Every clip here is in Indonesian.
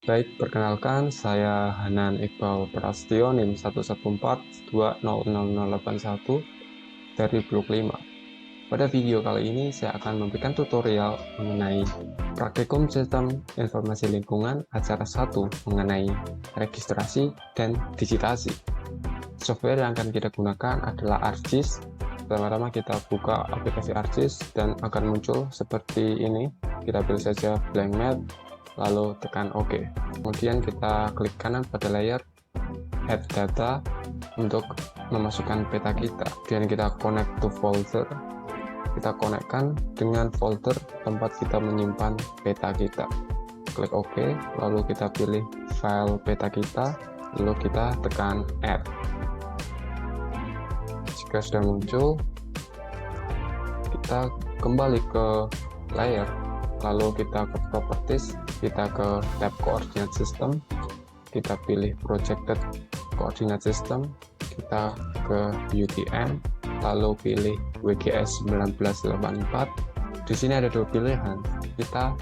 Baik, perkenalkan saya Hanan Iqbal Prastio NIM 114200081 dari Blok 5. Pada video kali ini saya akan memberikan tutorial mengenai praktikum sistem informasi lingkungan acara 1 mengenai registrasi dan digitasi. Software yang akan kita gunakan adalah ArcGIS. Pertama-tama kita buka aplikasi ArcGIS dan akan muncul seperti ini. Kita pilih saja blank map, lalu tekan OK. Kemudian kita klik kanan pada layar Add Data untuk memasukkan peta kita. Kemudian kita connect to folder. Kita konekkan dengan folder tempat kita menyimpan peta kita. Klik OK, lalu kita pilih file peta kita, lalu kita tekan Add. Jika sudah muncul, kita kembali ke layar, lalu kita ke Properties, kita ke tab Coordinate System, kita pilih Projected Coordinate System, kita ke UTM, lalu pilih WGS 1984. Di sini ada dua pilihan. Kita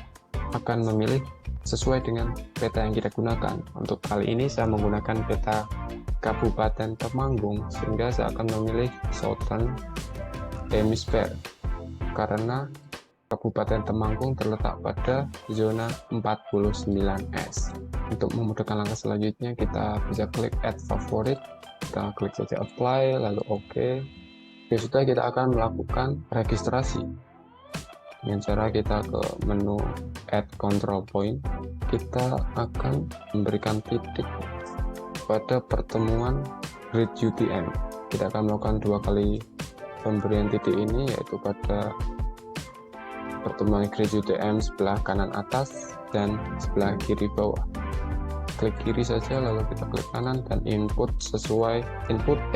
akan memilih sesuai dengan peta yang kita gunakan. Untuk kali ini saya menggunakan peta Kabupaten Temanggung, sehingga saya akan memilih Southern Hemisphere karena Kabupaten Temanggung terletak pada zona 49S. Untuk memudahkan langkah selanjutnya, kita bisa klik Add Favorite, kita klik saja Apply, lalu OK. Sudah, kita akan melakukan registrasi dengan cara kita ke menu Add Control Point. Kita akan memberikan titik pada pertemuan grid UTM. Kita akan melakukan dua kali pemberian titik ini, yaitu pada pertemuan grid UTM sebelah kanan atas dan sebelah kiri bawah. Klik kiri saja, lalu kita klik kanan dan input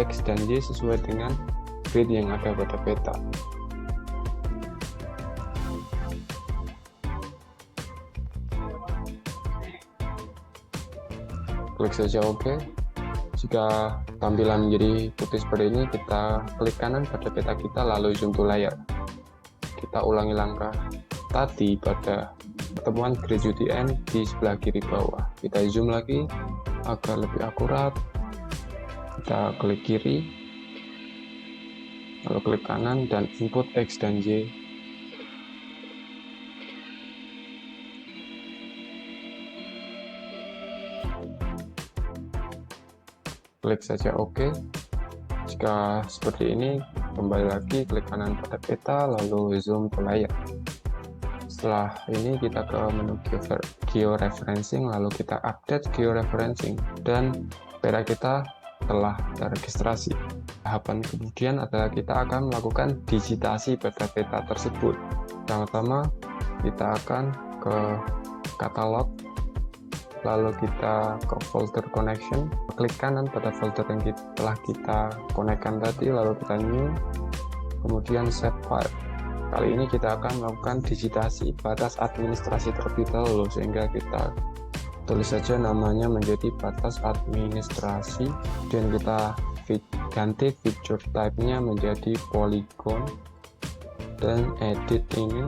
X dan Y sesuai dengan grid yang ada pada peta. Klik saja OK. Jika tampilan menjadi putih seperti ini, kita klik kanan pada peta kita lalu zoom to layar. Kita ulangi langkah tadi pada pertemuan grid UTM di sebelah kiri bawah. Kita zoom lagi agar lebih akurat. Kita klik kiri, lalu klik kanan dan input X dan Y. Klik saja OK. Jika seperti ini, kembali lagi klik kanan pada peta lalu zoom ke layar. Setelah ini kita ke menu georeferencing, lalu kita update georeferencing dan peta kita telah terregistrasi. Tahapan kemudian adalah kita akan melakukan digitasi pada peta tersebut. Pertama-tama kita akan ke katalog, lalu kita ke folder connection, klik kanan pada folder yang telah kita konekkan tadi, lalu kita new, kemudian save file. Kali ini kita akan melakukan digitasi batas administrasi terlebih dahulu, sehingga kita tulis saja namanya menjadi batas administrasi dan kita ganti feature type-nya menjadi polygon dan edit ini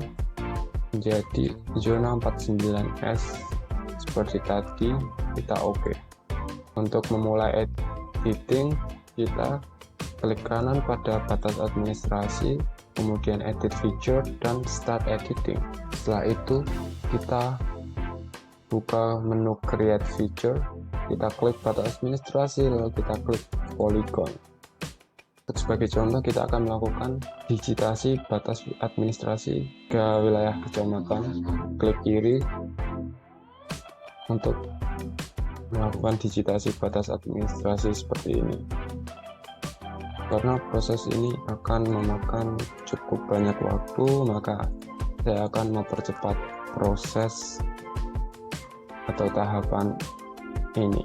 menjadi zona 49S seperti tadi. Kita OK. Untuk memulai editing, kita klik kanan pada batas administrasi, kemudian edit feature dan start editing. Setelah itu kita buka menu create feature, kita klik batas administrasi, lalu kita klik polygon. Sebagai contoh, kita akan melakukan digitasi batas administrasi ke wilayah kecamatan. Klik kiri untuk melakukan digitasi batas administrasi seperti ini. Karena proses ini akan memakan cukup banyak waktu, maka saya akan mempercepat proses atau tahapan ini.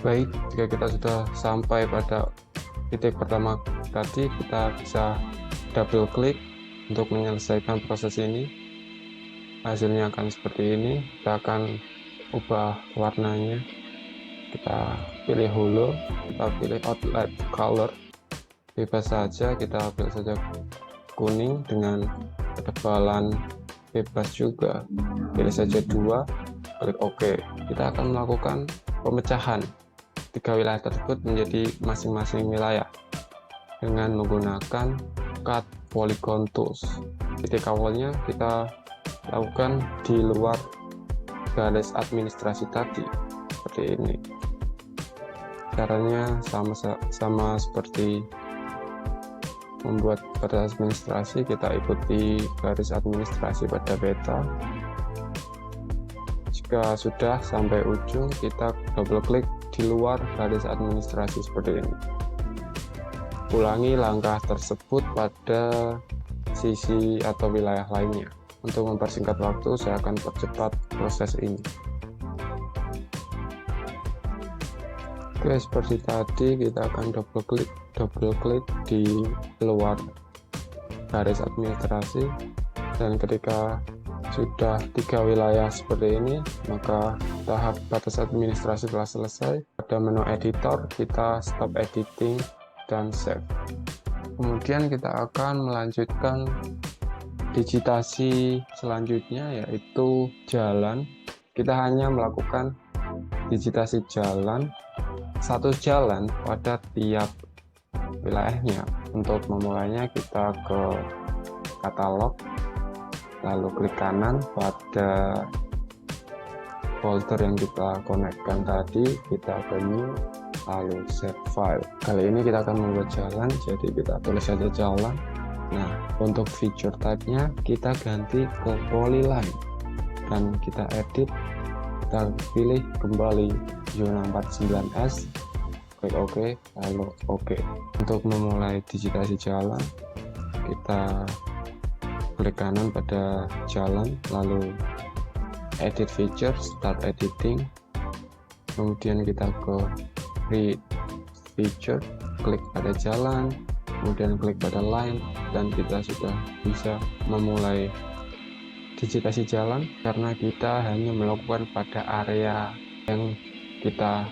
Baik, jika kita sudah sampai pada titik pertama tadi, kita bisa double klik untuk menyelesaikan proses ini. Hasilnya akan seperti ini. Kita akan ubah warnanya. Kita pilih holo, kita pilih outline color, bebas saja, kita pilih saja kuning dengan ketebalan bebas juga, pilih saja 2, klik OK. Kita akan melakukan pemecahan 3 wilayah tersebut menjadi masing-masing wilayah dengan menggunakan cut polygon tools. Titik awalnya kita lakukan di luar garis administrasi tadi, seperti ini. Caranya sama seperti membuat garis administrasi, kita ikuti garis administrasi pada peta. Jika sudah sampai ujung, kita double klik di luar garis administrasi seperti ini. Ulangi langkah tersebut pada sisi atau wilayah lainnya. Untuk mempersingkat waktu, saya akan percepat proses ini. Oke, seperti tadi kita akan double klik di luar garis administrasi, dan ketika sudah 3 wilayah seperti ini, maka tahap batas administrasi telah selesai. Pada menu editor, kita stop editing dan save. Kemudian kita akan melanjutkan digitasi selanjutnya, yaitu jalan. Kita hanya melakukan digitasi jalan, satu jalan pada tiap wilayahnya. Untuk memulainya, kita ke katalog, lalu klik kanan pada folder yang kita konekkan tadi, kita ke new, lalu save file. Kali ini kita akan membuat jalan, jadi kita tulis saja jalan. Nah, untuk feature type-nya kita ganti ke polyline dan kita edit. Kita pilih kembali zona 49S, klik OK, lalu OK. Untuk memulai digitasi jalan, kita klik kanan pada jalan, lalu edit feature, start editing, kemudian kita ke create feature, klik pada jalan, kemudian klik pada line, dan kita sudah bisa memulai digitasi jalan karena kita hanya melakukan pada area yang kita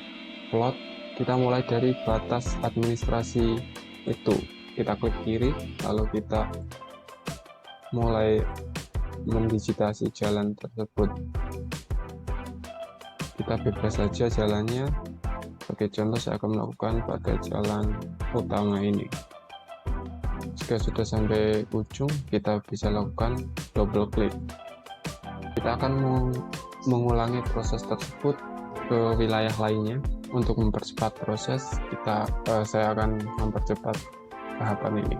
plot. Kita mulai dari batas administrasi itu, kita klik kiri, lalu kita mulai mendigitasi jalan tersebut. Kita bebas saja jalannya. Sebagai contoh, saya akan melakukan pada jalan utama ini. Jika sudah sampai ujung, kita bisa lakukan double klik. Kita akan mengulangi proses tersebut ke wilayah lainnya. Untuk mempercepat proses, saya akan mempercepat tahapan ini.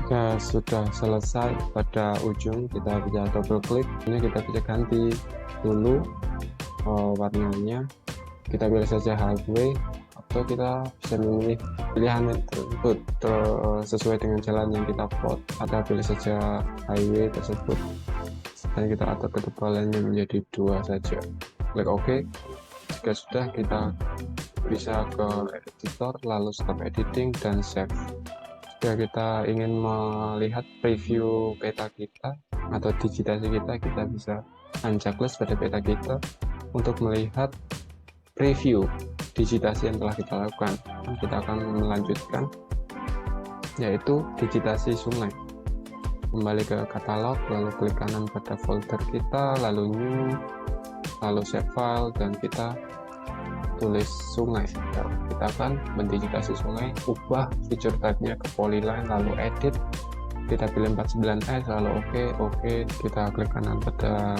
Jika sudah selesai pada ujung, kita bisa double klik. Ini kita bisa ganti dulu warnanya. Kita pilih saja highway, atau kita bisa memilih pilihan tersebut sesuai dengan jalan yang kita plot. Kita pilih saja highway tersebut dan kita atur ketebalannya menjadi 2 saja. Klik OK. Jika sudah, kita bisa ke editor, lalu stop editing dan save. Jika kita ingin melihat preview peta kita atau digitasi kita bisa unchecklist pada peta kita untuk melihat preview digitasi yang telah kita lakukan. Kita akan melanjutkan, yaitu digitasi sungai. Kembali ke katalog, lalu klik kanan pada folder kita, lalu new, lalu save file, dan kita tulis sungai. Kita akan mendigitasi sungai, ubah feature type-nya ke polyline, lalu edit, kita pilih 49S, lalu OK. Kita klik kanan pada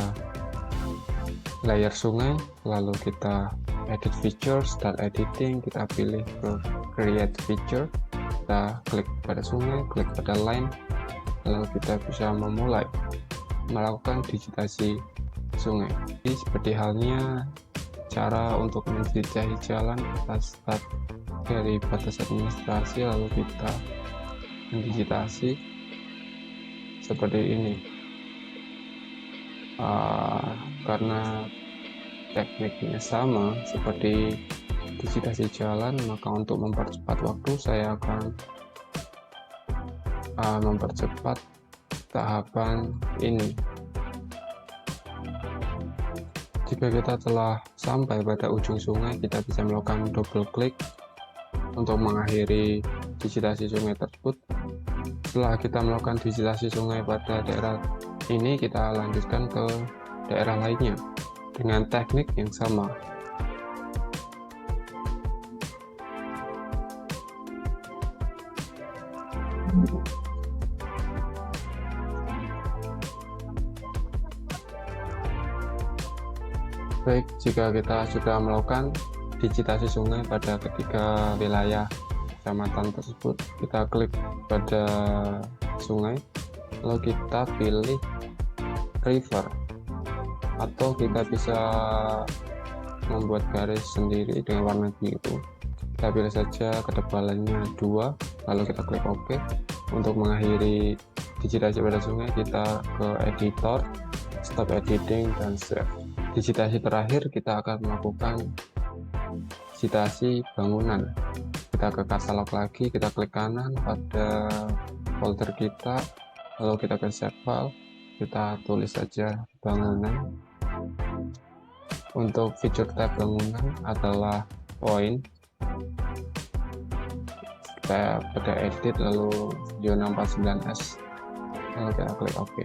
layer sungai, lalu kita edit feature, start editing, kita pilih ke create feature, kita klik pada sungai, klik pada line, lalu kita bisa memulai melakukan digitasi sungai. Jadi seperti halnya cara untuk menjelajahi jalan, kita start dari batas administrasi lalu kita mendigitasi seperti ini. Karena tekniknya sama seperti digitasi jalan, maka untuk mempercepat waktu saya akan mempercepat tahapan ini. Jika kita telah sampai pada ujung sungai, kita bisa melakukan double klik untuk mengakhiri digitasi sungai tersebut. Setelah kita melakukan digitasi sungai pada daerah ini, kita lanjutkan ke daerah lainnya dengan teknik yang sama. Baik, jika kita sudah melakukan digitasi sungai pada ketiga wilayah kecamatan tersebut, kita klik pada sungai, lalu kita pilih river, atau kita bisa membuat garis sendiri dengan warna biru. Kita pilih saja ketebalannya 2, lalu kita klik OK. Untuk mengakhiri digitasi pada sungai, kita ke editor, stop editing, dan save. Digitasi terakhir kita akan melakukan digitasi bangunan. Kita ke katalog lagi, kita klik kanan pada folder kita, lalu kita ke save file, kita tulis saja bangunan. Untuk feature tab bangunan adalah point. Kita pada edit lalu zona 49S, lalu kita klik OK.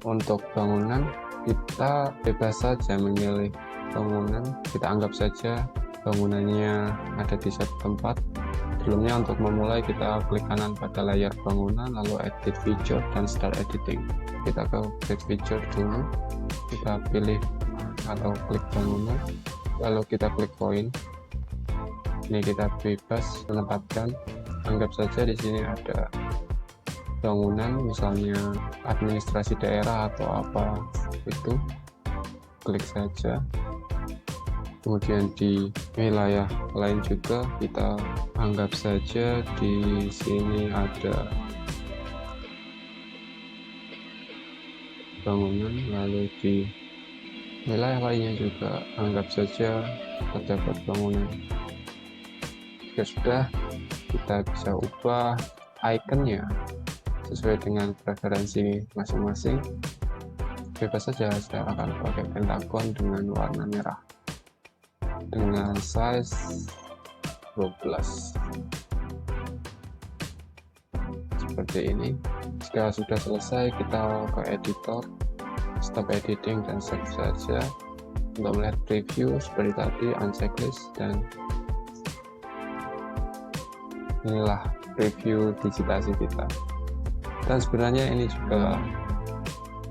Untuk bangunan kita bebas saja memilih bangunan, kita anggap saja bangunannya ada di satu tempat. Sebelumnya untuk memulai kita klik kanan pada layar bangunan, lalu edit feature dan start editing. Kita ke edit feature dulu, kita pilih atau klik bangunan, lalu kita klik point. Ini kita bebas menempatkan, anggap saja di sini ada bangunan, misalnya administrasi daerah atau apa itu, klik saja. Kemudian di wilayah lain juga kita anggap saja di sini ada bangunan, lalu di wilayah lainnya juga anggap saja terdapat bangunan. Jika sudah, kita bisa ubah ikonnya sesuai dengan preferensi masing-masing. Bebas saja, saya akan pakai pentagon dengan warna merah dengan size 12 seperti ini. Jika sudah selesai, kita ke editor, stop editing, dan save saja. Untuk melihat preview seperti tadi, unchecklist, dan inilah preview digitasi kita. Dan sebenarnya ini juga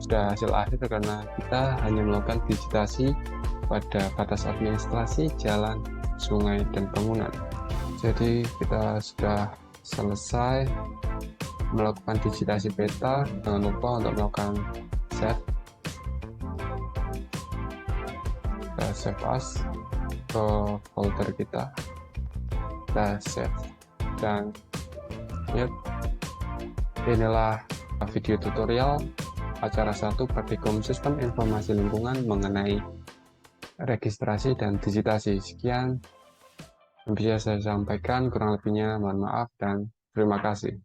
sudah hasil akhir karena kita hanya melakukan digitasi pada batas administrasi jalan, sungai, dan bangunan. Jadi kita sudah selesai melakukan digitasi peta. Jangan lupa untuk melakukan save. Kita save as ke folder kita, kita save, dan inilah video tutorial acara 1 Praktikum Sistem Informasi Lingkungan mengenai registrasi dan digitasi. Sekian yang bisa saya sampaikan, kurang lebihnya mohon maaf dan terima kasih.